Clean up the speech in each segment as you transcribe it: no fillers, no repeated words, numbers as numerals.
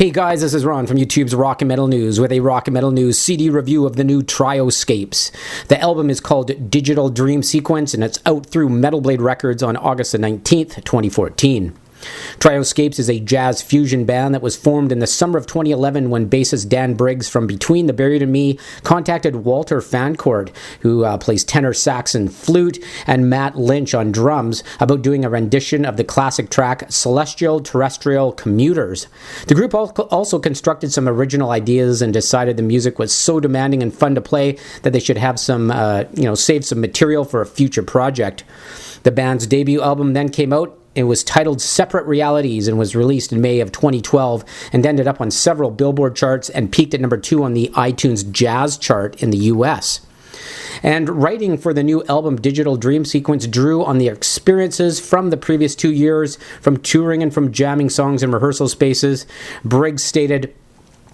Hey guys, this is Ron from YouTube's Rock and Metal News with a Rock and Metal News CD review of the new Trioscapes. The album is called Digital Dream Sequence and it's out through Metal Blade Records on August the 19th, 2014. Trioscapes is a jazz fusion band that was formed in the summer of 2011 when bassist Dan Briggs from Between the Buried and Me contacted Walter Fancourt, who plays tenor, sax, and flute, and Matt Lynch on drums, about doing a rendition of the classic track Terrestrial Commuters. The group also constructed some original ideas and decided the music was so demanding and fun to play that they should have some, save some material for a future project. The band's debut album then came out. It was titled Separate Realities and was released in May of 2012 and ended up on several Billboard charts and peaked at number 2 on the iTunes Jazz chart in the US. And writing for the new album Digital Dream Sequence drew on the experiences from the previous 2 years, from touring and from jamming songs in rehearsal spaces. Briggs stated,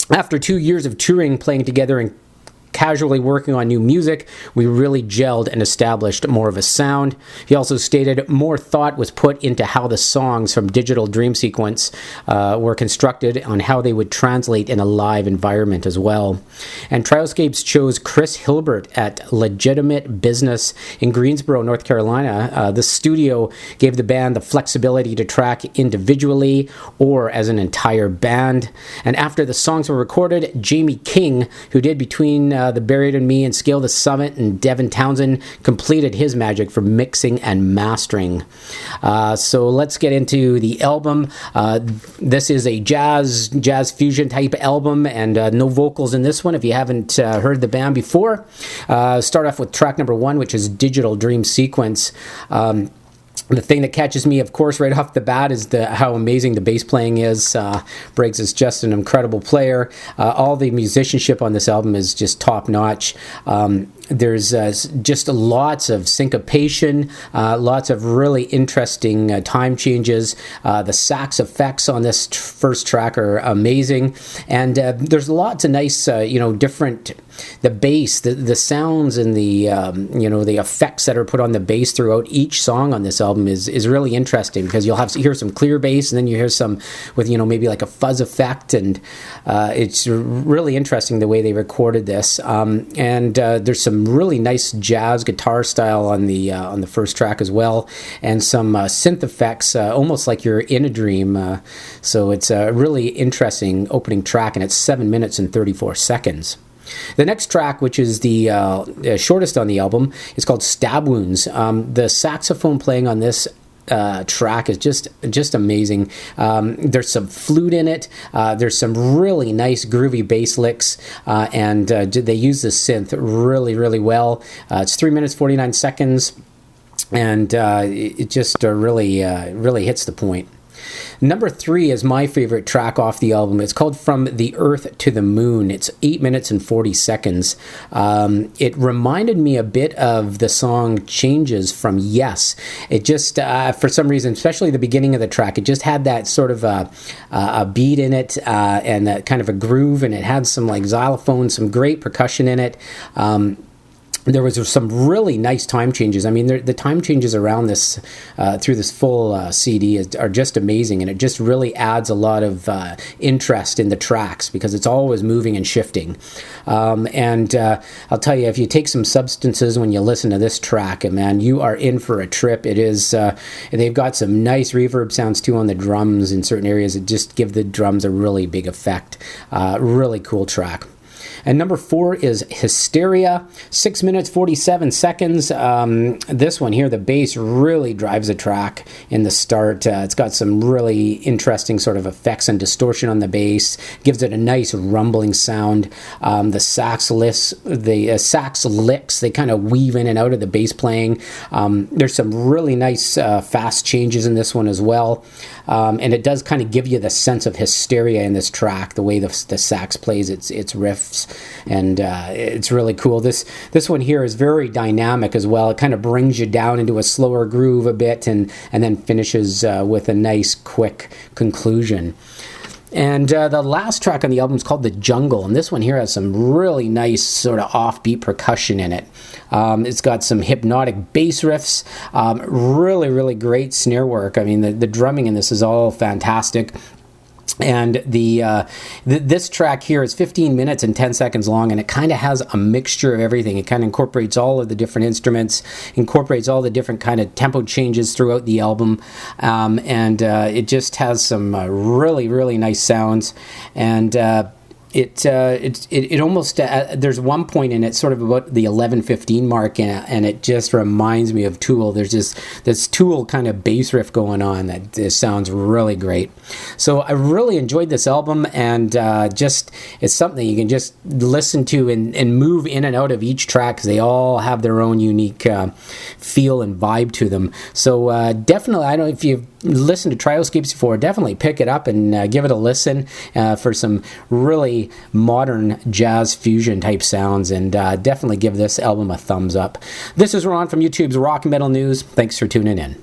"After 2 years of touring, playing together and casually working on new music, we really gelled and established more of a sound." He also stated more thought was put into how the songs from Digital Dream Sequence were constructed, on how they would translate in a live environment as well. And Trioscapes chose Chris Hilbert at Legitimate Business in Greensboro, North Carolina. The studio gave the band the flexibility to track individually or as an entire band. And after the songs were recorded, Jamie King, who did Between the Buried and Me and Scale the Summit, and Devin Townsend completed his magic for mixing and mastering. So let's get into the album. This is a jazz fusion type album, and no vocals in this one if you haven't heard the band before. Start off with track number 1, which is Digital Dream Sequence. The thing that catches me, of course, right off the bat is how amazing the bass playing is. Briggs is just an incredible player. All the musicianship on this album is just top-notch. There's just lots of syncopation, lots of really interesting time changes. The sax effects on this first track are amazing. And there's lots of nice, different... The bass, the sounds, and the effects that are put on the bass throughout each song on this album is really interesting, because you'll hear some clear bass, and then you hear some with maybe like a fuzz effect, and it's really interesting the way they recorded this. And there's some really nice jazz guitar style on the first track as well, and some synth effects, almost like you're in a dream. So it's a really interesting opening track, and it's 7 minutes and 34 seconds. The next track, which is the shortest on the album, is called Stab Wounds. The saxophone playing on this track is just amazing. There's some flute in it. There's some really nice groovy bass licks, and they use the synth really, really well. It's 3 minutes 49 seconds, and it just really hits the point. Number 3 is my favorite track off the album. It's called From the Earth to the Moon. It's 8 minutes and 40 seconds. It reminded me a bit of the song Changes from Yes. It just, for some reason, especially the beginning of the track, it just had that sort of a beat in it, and that kind of a groove, and it had some like xylophone, some great percussion in it. There was some really nice time changes. I mean, the time changes around this, through this full CD are just amazing, and it just really adds a lot of interest in the tracks, because it's always moving and shifting. And I'll tell you, if you take some substances when you listen to this track, man, you are in for a trip. It is. They've got some nice reverb sounds too on the drums in certain areas that just give the drums a really big effect. Really cool track. And number 4 is Hysteria, 6 minutes, 47 seconds. This one here, the bass really drives the track in the start. It's got some really interesting sort of effects and distortion on the bass, gives it a nice rumbling sound. The sax licks, they kind of weave in and out of the bass playing. There's some really nice fast changes in this one as well. And it does kind of give you the sense of hysteria in this track, the way the sax plays its riffs. And it's really cool. This one here is very dynamic as well. It kind of brings you down into a slower groove a bit, and then finishes with a nice quick conclusion. And the last track on the album is called The Jungle, and this one here has some really nice sort of offbeat percussion in it. It's got some hypnotic bass riffs, really, really great snare work. I mean, the drumming in this is all fantastic. And this track here is 15 minutes and 10 seconds long, and it kind of has a mixture of everything. It kind of incorporates all of the different instruments, incorporates all the different kind of tempo changes throughout the album, and it just has some really, really nice sounds. And it almost there's one point in it sort of about the 11:15 mark, and it just reminds me of Tool. There's just this Tool kind of bass riff going on that sounds really great. So I really enjoyed this album, and just it's something you can just listen to and move in and out of each track, because they all have their own unique feel and vibe to them. So definitely, I don't know if you've listened to Trioscapes before, definitely pick it up and give it a listen for some really modern jazz fusion type sounds, and definitely give this album a thumbs up. This is Ron from YouTube's Rock and Metal News. Thanks for tuning in.